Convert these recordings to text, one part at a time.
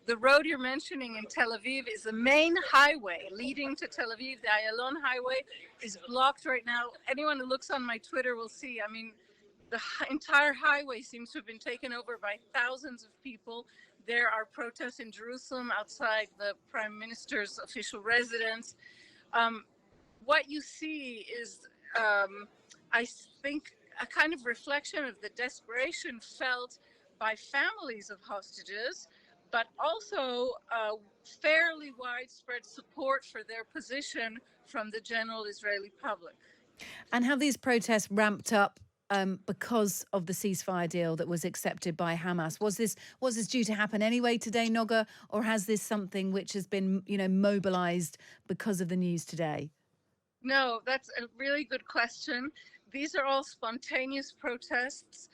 The road you're mentioning in Tel Aviv is the main highway leading to Tel Aviv. The Ayalon highway is blocked right now. Anyone who looks on my Twitter will see. I mean, the entire highway seems to have been taken over by thousands of people. There are protests in Jerusalem outside the Prime Minister's official residence. What you see is, I think, a kind of reflection of the desperation felt by families of hostages, but also fairly widespread support for their position from the general Israeli public. And have these protests ramped up because of the ceasefire deal that was accepted by Hamas? Was this due to happen anyway today, Noga, or has this something which has been, mobilised because of the news today? No, that's a really good question. These are all spontaneous protests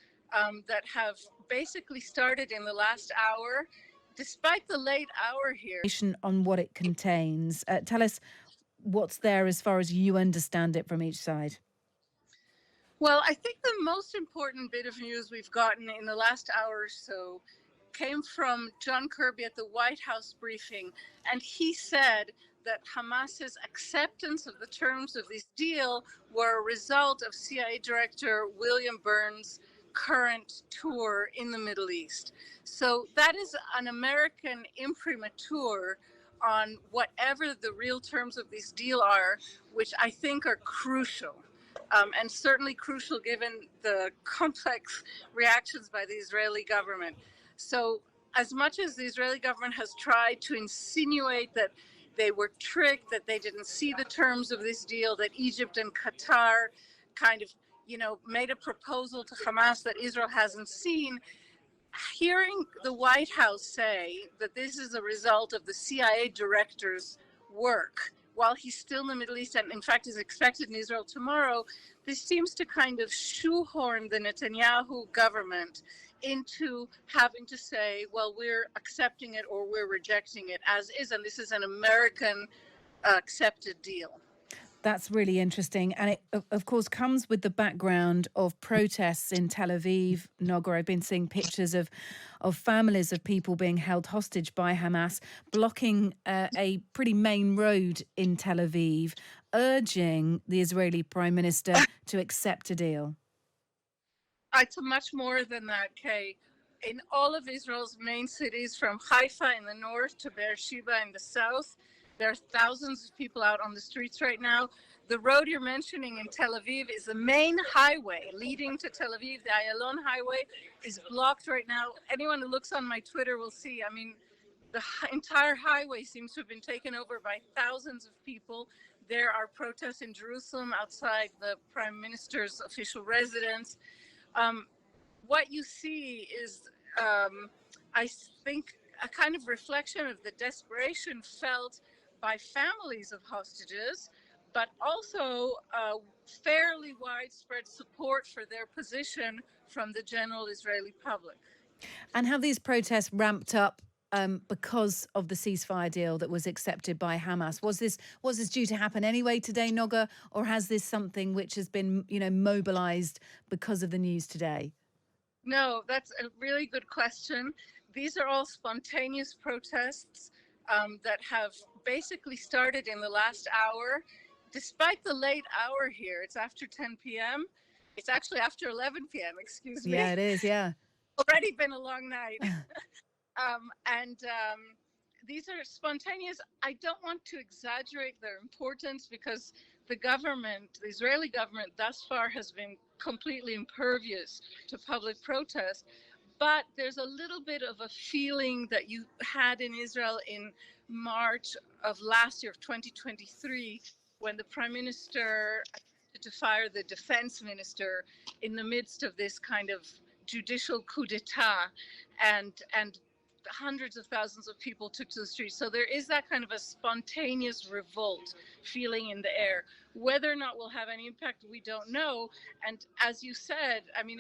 that have basically started in the last hour, despite the late hour here. On what it contains. Tell us what's there as far as you understand it from each side. Well, I think the most important bit of news we've gotten in the last hour or so came from John Kirby at the White House briefing, and he said that Hamas's acceptance of the terms of this deal were a result of CIA Director William Burns' current tour in the Middle East. So that is an American imprimatur on whatever the real terms of this deal are, which I think are crucial. And certainly crucial given the complex reactions by the Israeli government. So as much as the Israeli government has tried to insinuate that they were tricked, that they didn't see the terms of this deal, that Egypt and Qatar kind of, made a proposal to Hamas that Israel hasn't seen, hearing the White House say that this is a result of the CIA director's work, while he's still in the Middle East and in fact is expected in Israel tomorrow, this seems to kind of shoehorn the Netanyahu government into having to say, well, we're accepting it or we're rejecting it as is, and this is an American accepted deal. That's really interesting. And it, of course, comes with the background of protests in Tel Aviv. Noga, I've been seeing pictures of families of people being held hostage by Hamas, blocking a pretty main road in Tel Aviv, urging the Israeli Prime Minister to accept a deal. It's much more than that, Kay. In all of Israel's main cities, from Haifa in the north to Beersheba in the south, there are thousands of people out on the streets right now. The road you're mentioning in Tel Aviv is the main highway leading to Tel Aviv. The Ayalon highway is blocked right now. Anyone who looks on my Twitter will see. I mean, the entire highway seems to have been taken over by thousands of people. There are protests in Jerusalem outside the Prime Minister's official residence. What you see is, I think, a kind of reflection of the desperation felt by families of hostages, but also fairly widespread support for their position from the general Israeli public. And have these protests ramped up because of the ceasefire deal that was accepted by Hamas? Was this due to happen anyway today, Noga, or has this something which has been, mobilised because of the news today? No, that's a really good question. These are all spontaneous protests that have basically started in the last hour, despite the late hour here. It's after 10 p.m. It's actually after 11 p.m., excuse me. Yeah, it is, yeah. Already been a long night. These are spontaneous. I don't want to exaggerate their importance because the Israeli government thus far has been completely impervious to public protest. But there's a little bit of a feeling that you had in Israel in March of last year, of 2023, when the Prime Minister had to fire the defense minister in the midst of this kind of judicial coup d'etat, and hundreds of thousands of people took to the streets. So there is that kind of a spontaneous revolt feeling in the air. Whether or not we'll have any impact, we don't know. And as you said, I mean,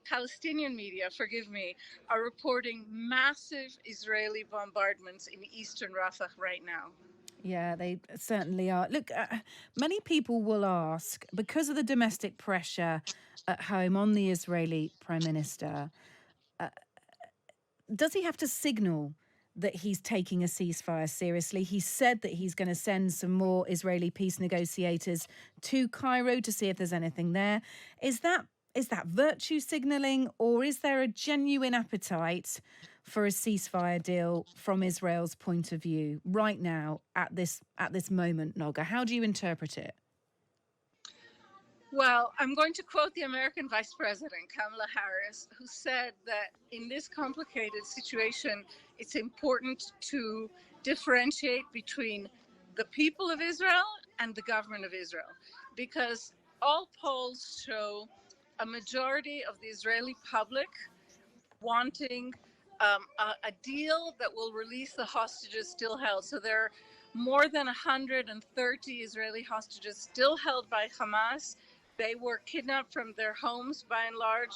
Palestinian media, forgive me, are reporting massive Israeli bombardments in eastern Rafah right now. Yeah, they certainly are. Look, many people will ask, because of the domestic pressure at home on the Israeli Prime Minister, does he have to signal that he's taking a ceasefire seriously? He said that he's going to send some more Israeli peace negotiators to Cairo to see if there's anything there. Is that virtue signaling, or is there a genuine appetite for a ceasefire deal from Israel's point of view right now at this moment, Noga? How do you interpret it? Well, I'm going to quote the American Vice President, Kamala Harris, who said that in this complicated situation, it's important to differentiate between the people of Israel and the government of Israel, because all polls show a majority of the Israeli public wanting a deal that will release the hostages still held. So there are more than 130 Israeli hostages still held by Hamas. They were kidnapped from their homes by and large.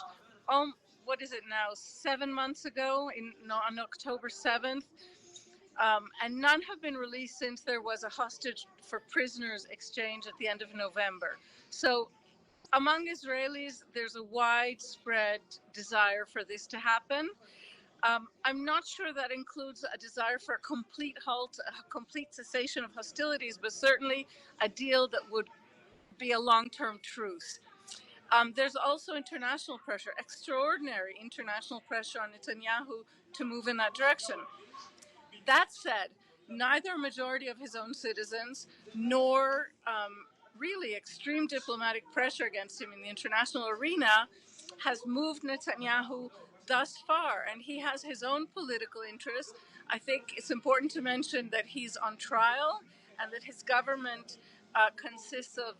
What is it now? 7 months ago, on October 7th. And none have been released since there was a hostage for prisoners exchange at the end of November. So among Israelis, there's a widespread desire for this to happen. I'm not sure that includes a desire for a complete halt, a complete cessation of hostilities, but certainly a deal that would be a long-term truce. There's also international pressure, extraordinary international pressure on Netanyahu to move in that direction. That said, neither a majority of his own citizens nor really extreme diplomatic pressure against him in the international arena has moved Netanyahu thus far, and he has his own political interests. I think it's important to mention that he's on trial and that his government consists of,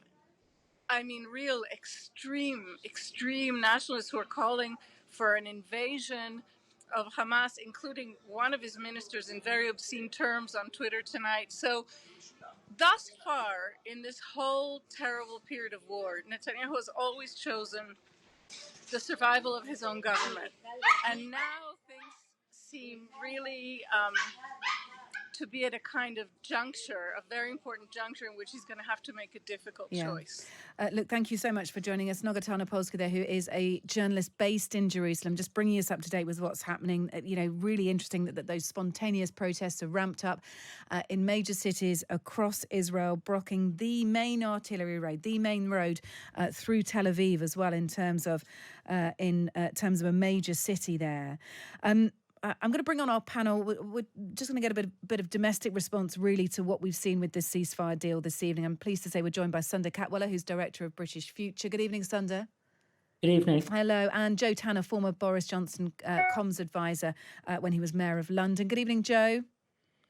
real extreme nationalists who are calling for an invasion of Hamas, including one of his ministers in very obscene terms on Twitter tonight. So thus far, in this whole terrible period of war, Netanyahu has always chosen the survival of his own government. And now things seem really to be at a kind of juncture, a very important juncture in which he's going to have to make a difficult choice. Look, thank you so much for joining us. Noga Tarnopolsky there, who is a journalist based in Jerusalem, just bringing us up to date with what's happening. Really interesting that those spontaneous protests are ramped up in major cities across Israel, blocking the main artillery road, the main road through Tel Aviv as well, in terms of a major city there. I'm going to bring on our panel. We're just going to get a bit of domestic response, really, to what we've seen with this ceasefire deal this evening. I'm pleased to say we're joined by Sunder Katwala, who's Director of British Future. Good evening, Sunder. Good evening. Hello. And Joe Tanner, former Boris Johnson comms advisor when he was Mayor of London. Good evening, Joe.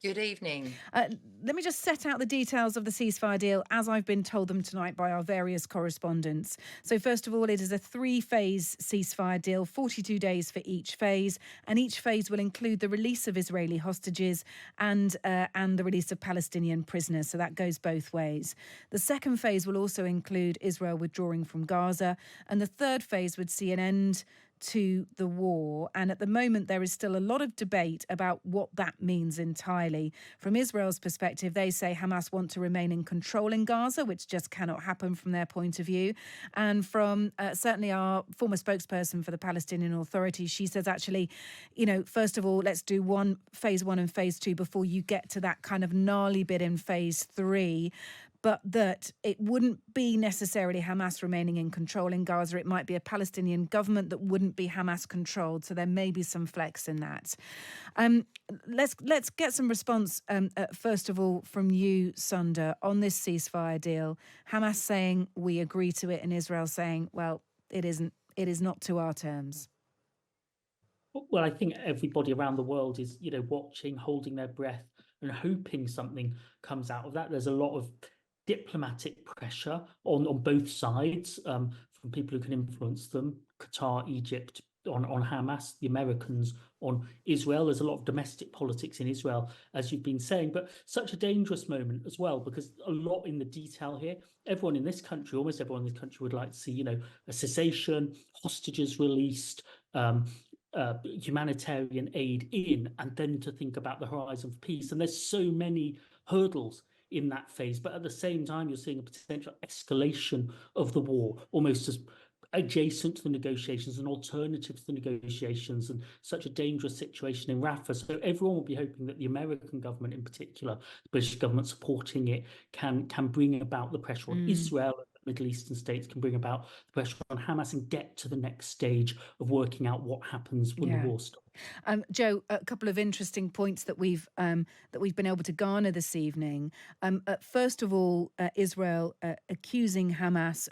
Good evening. Let me just set out the details of the ceasefire deal as I've been told them tonight by our various correspondents. So first of all, it is a 3-phase ceasefire deal, 42 days for each phase, and each phase will include the release of Israeli hostages and the release of Palestinian prisoners. So that goes both ways. The second phase will also include Israel withdrawing from Gaza, and the third phase would see an end to the war. And at the moment, there is still a lot of debate about what that means entirely. From Israel's perspective, they say Hamas want to remain in control in Gaza, which just cannot happen from their point of view. And from certainly our former spokesperson for the Palestinian Authority, she says, actually, first of all, let's do phase 1 and phase 2 before you get to that kind of gnarly bit in phase 3. But that it wouldn't be necessarily Hamas remaining in control in Gaza. It might be a Palestinian government that wouldn't be Hamas controlled. So there may be some flex in that. Let's get some response, first of all, from you, Sunder, on this ceasefire deal. Hamas saying we agree to it, and Israel saying, well, it isn't. It is not to our terms. Well, I think everybody around the world is, watching, holding their breath and hoping something comes out of that. There's a lot of diplomatic pressure on both sides from people who can influence them. Qatar, Egypt on Hamas, the Americans on Israel. There's a lot of domestic politics in Israel, as you've been saying, but such a dangerous moment as well, because a lot in the detail here. Everyone in this country, almost everyone in this country, would like to see, a cessation, hostages released, humanitarian aid in, and then to think about the horizon of peace. And there's so many hurdles in that phase, but at the same time, you're seeing a potential escalation of the war, almost as adjacent to the negotiations, an alternative to the negotiations, and such a dangerous situation in Rafah. So everyone will be hoping that the American government, in particular, the British government supporting it, can bring about the pressure on Israel and the Middle Eastern states, can bring about the pressure on Hamas and get to the next stage of working out what happens when the war stops. Joe, a couple of interesting points that we've been able to garner this evening. First of all, Israel accusing Hamas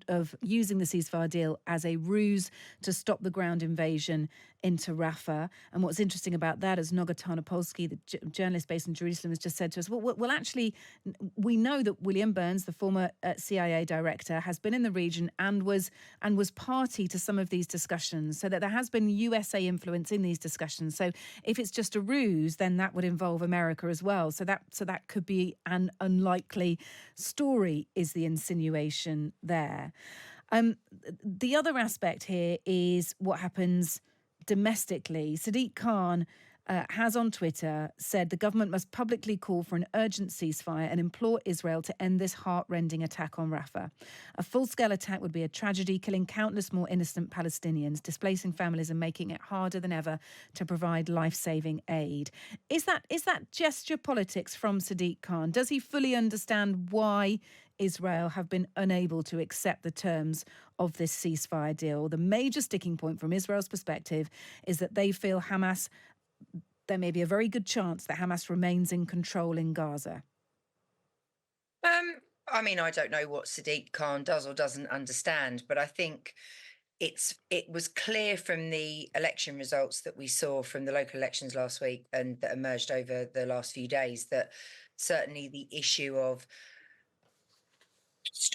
of using the ceasefire deal as a ruse to stop the ground invasion into Rafah. And what's interesting about that, as Noga Tarnopolsky, the journalist based in Jerusalem, has just said to us, well, actually, we know that William Burns, the former CIA director, has been in the region and was party to some of these discussions, so that there has been USA influence in these discussions. So if it's just a ruse, then that would involve America as well. So that could be an unlikely story, is the insinuation there. The other aspect here is what happens domestically. Sadiq Khan has on Twitter said the government must publicly call for an urgent ceasefire and implore Israel to end this heart-rending attack on Rafah. A full-scale attack would be a tragedy, killing countless more innocent Palestinians, displacing families and making it harder than ever to provide life-saving aid. Is that gesture politics from Sadiq Khan? Does he fully understand why Israel have been unable to accept the terms of this ceasefire deal? The major sticking point from Israel's perspective is that they feel there may be a very good chance that Hamas remains in control in Gaza. I mean, I don't know what Sadiq Khan does or doesn't understand, but I think it was clear from the election results that we saw from the local elections last week and that emerged over the last few days that certainly the issue of,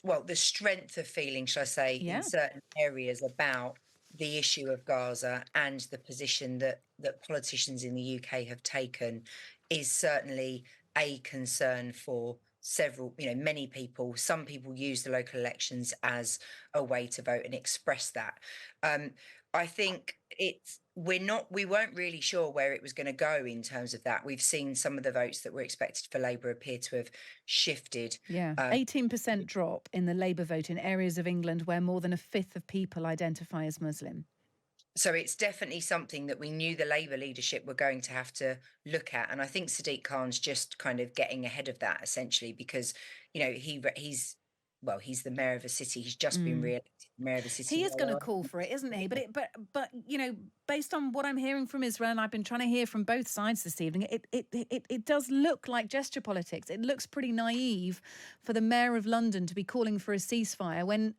well, the strength of feeling, shall I say, in certain areas about the issue of Gaza and the position that politicians in the UK have taken is certainly a concern for several, many people. Some people use the local elections as a way to vote and express that. I think we weren't really sure where it was going to go in terms of that. We've seen some of the votes that were expected for Labour appear to have shifted. 18% drop in the Labour vote in areas of England where more than a fifth of people identify as Muslim. So it's definitely something that we knew the Labour leadership were going to have to look at. And I think Sadiq Khan's just kind of getting ahead of that, essentially, because, he's the mayor of a city. He's just been re-elected mayor of a city. He is going to call for it, isn't he? But based on what I'm hearing from Israel, and I've been trying to hear from both sides this evening, it does look like gesture politics. It looks pretty naive for the mayor of London to be calling for a ceasefire when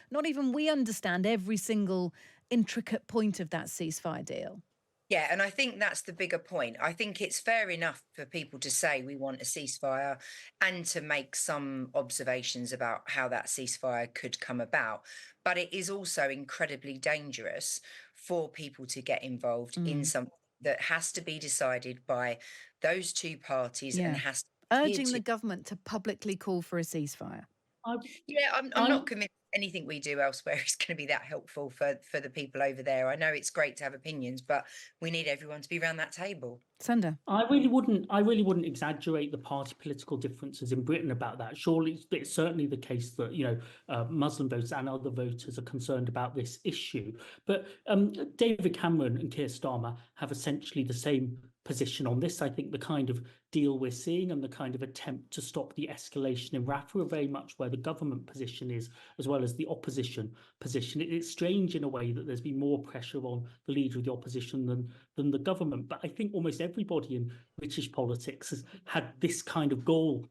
not even we understand every single intricate point of that ceasefire deal. Yeah, and I think that's the bigger point. I think it's fair enough for people to say we want a ceasefire and to make some observations about how that ceasefire could come about. But it is also incredibly dangerous for people to get involved in something that has to be decided by those two parties and has to urging the government to publicly call for a ceasefire. I'm not convinced anything we do elsewhere is going to be that helpful for the people over there. I know it's great to have opinions, but we need everyone to be around that table. Sander, I really wouldn't exaggerate the party political differences in Britain about that. Surely it's certainly the case that Muslim voters and other voters are concerned about this issue. But David Cameron and Keir Starmer have essentially the same position on this. I think the kind of deal we're seeing and the kind of attempt to stop the escalation in Rafah are very much where the government position is, as well as the opposition position. It's strange in a way that there's been more pressure on the leader of the opposition than the government. But I think almost everybody in British politics has had this kind of goal